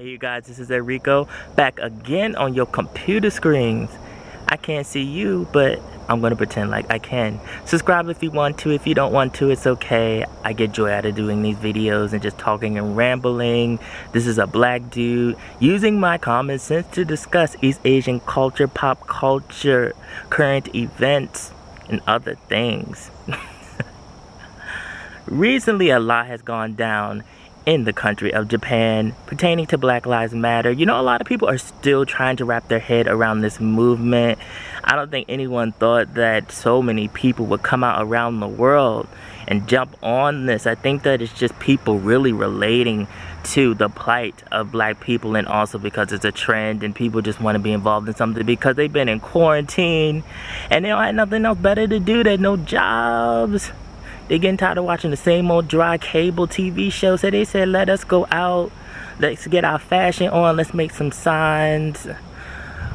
Hey you guys, this is Erico back again on your computer screens. I can't see you, but I'm gonna pretend like I can. Subscribe if you want to. If you don't want to, it's okay. I get joy out of doing these videos and just talking and rambling. This is a black dude using my common sense to discuss East Asian culture, pop culture, current events, and other things. Recently, a lot has gone down in the country of Japan pertaining to Black Lives Matter. You know, a lot of people are still trying to wrap their head around this movement. I don't think anyone thought that so many people would come out around the world and jump on this. I think that it's just people really relating to the plight of black people, and also because it's a trend and people just want to be involved in something because they've been in quarantine and they don't have nothing else better to do. They have no jobs. They're getting tired of watching the same old dry cable TV shows. So they said, let us go out. Let's get our fashion on. Let's make some signs.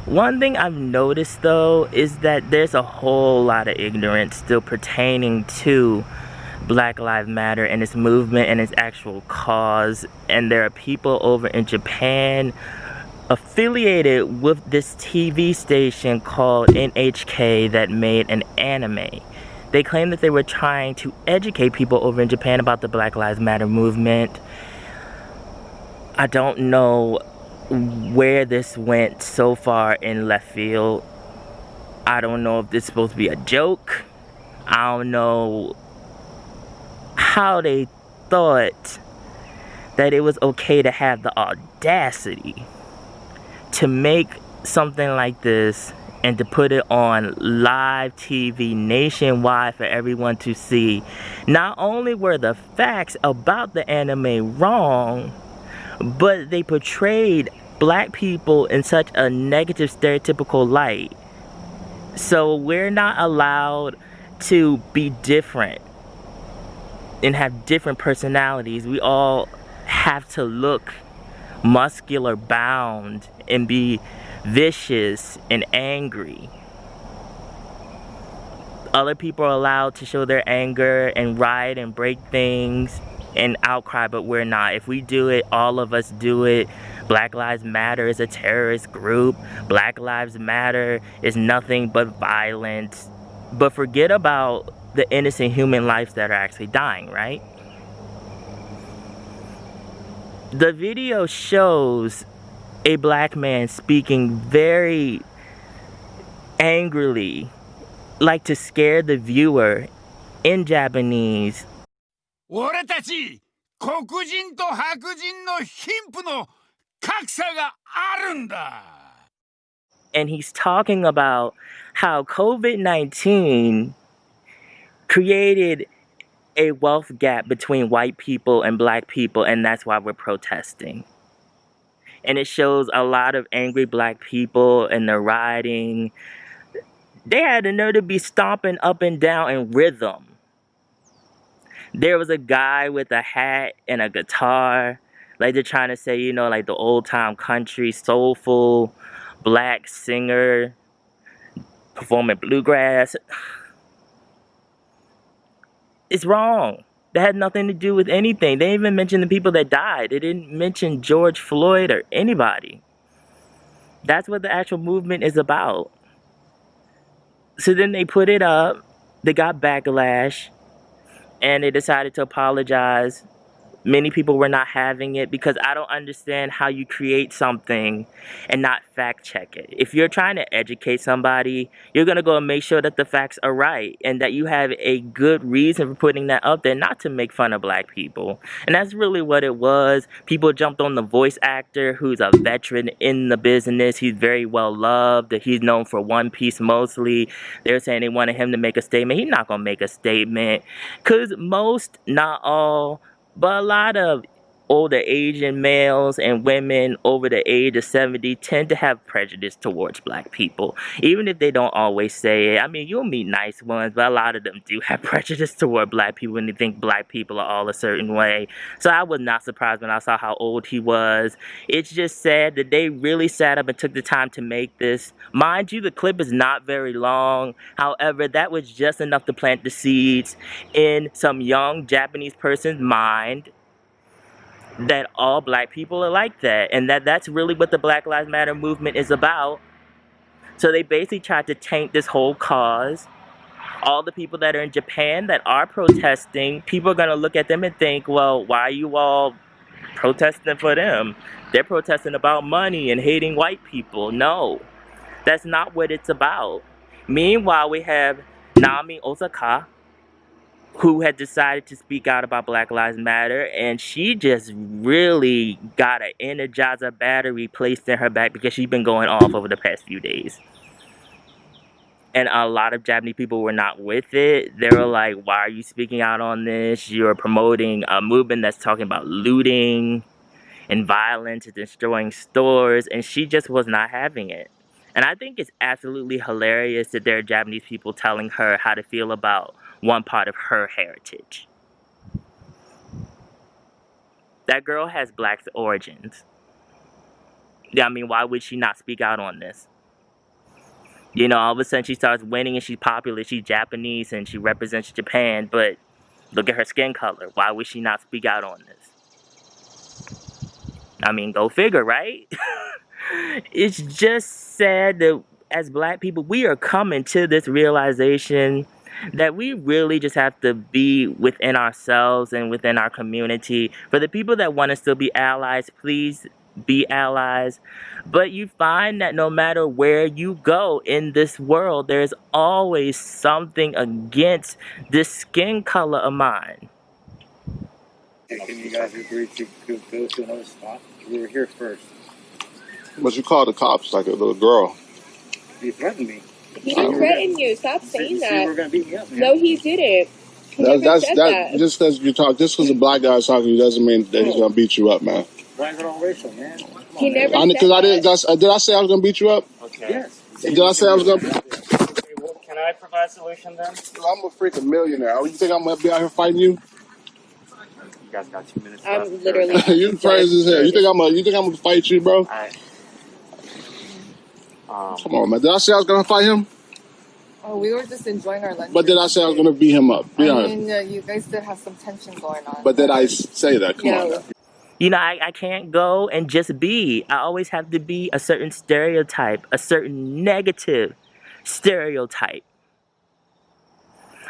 One thing I've noticed, though, is that there's a whole lot of ignorance still pertaining to Black Lives Matter and its movement and its actual cause. And there are people over in Japan affiliated with this TV station called NHK that made an anime. They claim that they were trying to educate people over in Japan about the Black Lives Matter movement. I don't know where this went so far in left field. I don't know if this is supposed to be a joke. I don't know how they thought that it was okay to have the audacity to make something like this and to put it on live TV nationwide for everyone to see. Not only were the facts about the anime wrong, but they portrayed black people in such a negative, stereotypical light. So we're not allowed to be different and have different personalities. We all have to look muscular bound and be vicious and angry. Other people are allowed to show their anger and riot and break things and outcry, but we're not. If we do it, all of us do it. Black Lives Matter is a terrorist group. Black Lives Matter is nothing but violence. But forget about the innocent human lives that are actually dying, right? The video shows a black man speaking very angrily, like to scare the viewer, in Japanese. 俺たち黒人と白人の貧富の格差があるんだ. And he's talking about how COVID-19 created a wealth gap between white people and black people, and that's why we're protesting. And it shows a lot of angry black people and they're rioting. They had the nerve to be stomping up and down in rhythm. There was a guy with a hat and a guitar, like they're trying to say, you know, like the old time country, soulful, black singer performing bluegrass. It's wrong. That had nothing to do with anything. They didn't even mention the people that died. They didn't mention George Floyd or anybody. That's what the actual movement is about. So then they put it up. They got backlash. And they decided to apologize. Many people were not having it because I don't understand how you create something and not fact check it. If you're trying to educate somebody, you're going to go and make sure that the facts are right and that you have a good reason for putting that up there, not to make fun of black people. And that's really what it was. People jumped on the voice actor who's a veteran in the business. He's very well loved. He's known for One Piece mostly. They're saying they wanted him to make a statement. He's not going to make a statement because most, not all, but a lot of older Asian males and women over the age of 70 tend to have prejudice towards black people. Even if they don't always say it. I mean, you'll meet nice ones, but a lot of them do have prejudice toward black people and they think black people are all a certain way. So I was not surprised when I saw how old he was. It's just sad that they really sat up and took the time to make this. Mind you, the clip is not very long. However, that was just enough to plant the seeds in some young Japanese person's mind that all black people are like that, and that's really what the Black Lives Matter movement is about. So they basically tried to taint this whole cause. All the people that are in Japan that are protesting, people are going to look at them and think, well, why are you all protesting for them? They're protesting about money and hating white people. No, that's not what it's about. Meanwhile, we have Naomi Osaka, who had decided to speak out about Black Lives Matter, and she just really got an Energizer battery placed in her back because she's been going off over the past few days. And a lot of Japanese people were not with it. They were like, why are you speaking out on this? You're promoting a movement that's talking about looting and violence and destroying stores, and she just was not having it. And I think it's absolutely hilarious that there are Japanese people telling her how to feel about one part of her heritage. That girl has black origins. Yeah, I mean, why would she not speak out on this? You know, all of a sudden she starts winning and she's popular, she's Japanese and she represents Japan, but look at her skin color. Why would she not speak out on this? I mean, go figure, right? It's just sad that as black people, we are coming to this realization that we really just have to be within ourselves and within our community. For the people that want to still be allies, please be allies. But you find that no matter where you go in this world, there's always something against this skin color of mine. Can you guys agree to go to another spot? We were here first. But you called the cops like a little girl. He threatened me. He didn't threaten you. Stop saying that. You were going to beat me up, man. No, he didn't. He never said that. Just because you talk, just because a black guy's talking to you doesn't mean that he's gonna beat you up, man. Why is it all racial, man? He never said Because did I say I was gonna beat you up? Okay. Yes. Did I say I was gonna? Okay, well, can I provide a solution then? I'm a freaking millionaire. You think I'm gonna be out here fighting you? You guys got 2 minutes I'm left. literally. You crazy as hell. You think I'm gonna fight you, bro? Come on, man. Did I say I was gonna fight him? Oh, we were just enjoying our lunch. But did I say I was gonna beat him up? Be honest. mean, you guys did have some tension going on. But did I say that? Come on. Now. You know, I can't go and just be. I always have to be a certain stereotype, a certain negative stereotype.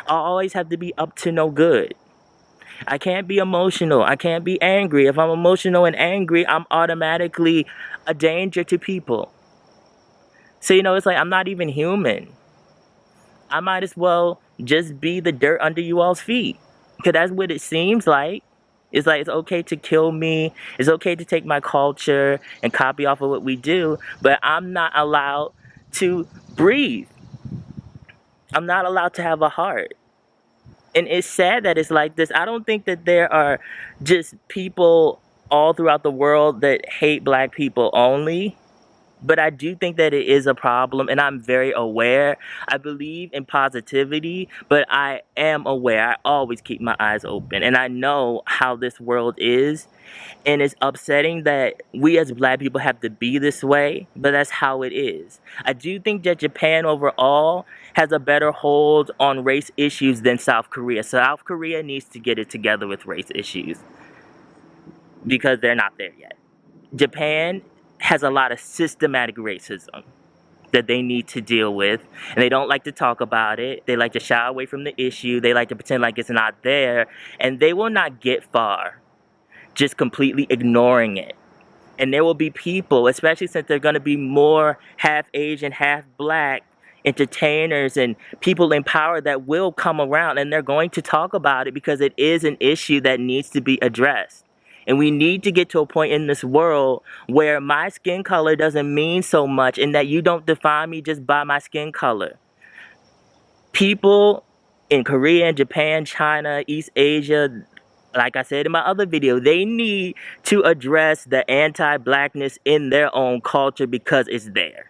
I always have to be up to no good. I can't be emotional. I can't be angry. If I'm emotional and angry, I'm automatically a danger to people. So, you know, it's like I'm not even human. I might as well just be the dirt under you all's feet. Because that's what it seems like. It's like it's okay to kill me. It's okay to take my culture and copy off of what we do. But I'm not allowed to breathe. I'm not allowed to have a heart. And it's sad that it's like this. I don't think that there are just people all throughout the world that hate black people only. But I do think that it is a problem, and I'm very aware. I believe in positivity, but I am aware. I always keep my eyes open, and I know how this world is, and it's upsetting that we as black people have to be this way, but that's how it is. I do think that Japan overall has a better hold on race issues than South Korea. South Korea needs to get it together with race issues because they're not there yet. Japan has a lot of systematic racism that they need to deal with, and they don't like to talk about it. They like to shy away from the issue. They like to pretend like it's not there, and they will not get far just completely ignoring it. And there will be people, especially since they're going to be more half Asian, half black entertainers and people in power that will come around, and they're going to talk about it because it is an issue that needs to be addressed. And we need to get to a point in this world where my skin color doesn't mean so much and that you don't define me just by my skin color. People in Korea, Japan, China, East Asia, like I said in my other video, they need to address the anti-blackness in their own culture because it's there.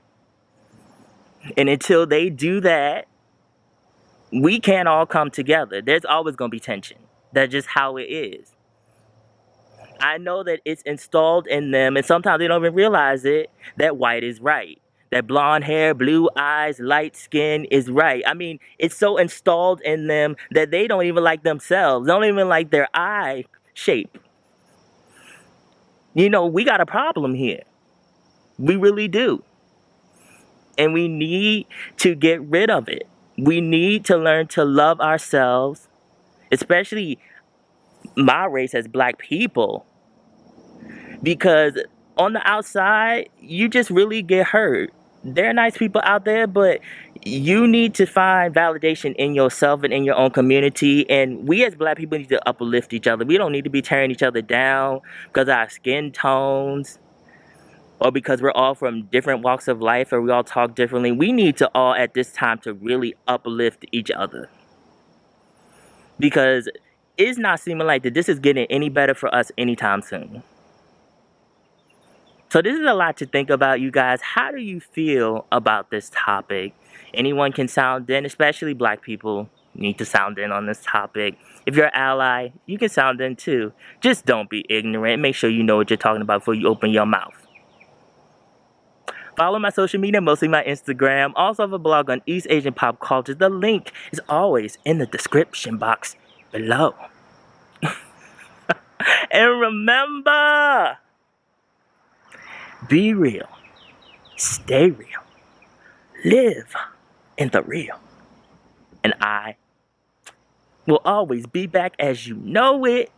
And until they do that, we can't all come together. There's always going to be tension. That's just how it is. I know that it's installed in them, and sometimes they don't even realize it, that white is right. That blonde hair, blue eyes, light skin is right. I mean, it's so installed in them that they don't even like themselves. They don't even like their eye shape. You know, we got a problem here. We really do. And we need to get rid of it. We need to learn to love ourselves, especially my race as black people. Because on the outside, you just really get hurt. There are nice people out there, but you need to find validation in yourself and in your own community. And we as black people need to uplift each other. We don't need to be tearing each other down because of our skin tones or because we're all from different walks of life or we all talk differently. We need to all at this time to really uplift each other. Because it's not seeming like that this is getting any better for us anytime soon. So this is a lot to think about, you guys. How do you feel about this topic? Anyone can sound in, especially black people need to sound in on this topic. If you're an ally, you can sound in too. Just don't be ignorant. Make sure you know what you're talking about before you open your mouth. Follow my social media, mostly my Instagram. Also have a blog on East Asian pop culture. The link is always in the description box below. And remember, be real, stay real, live in the real. And I will always be back as you know it.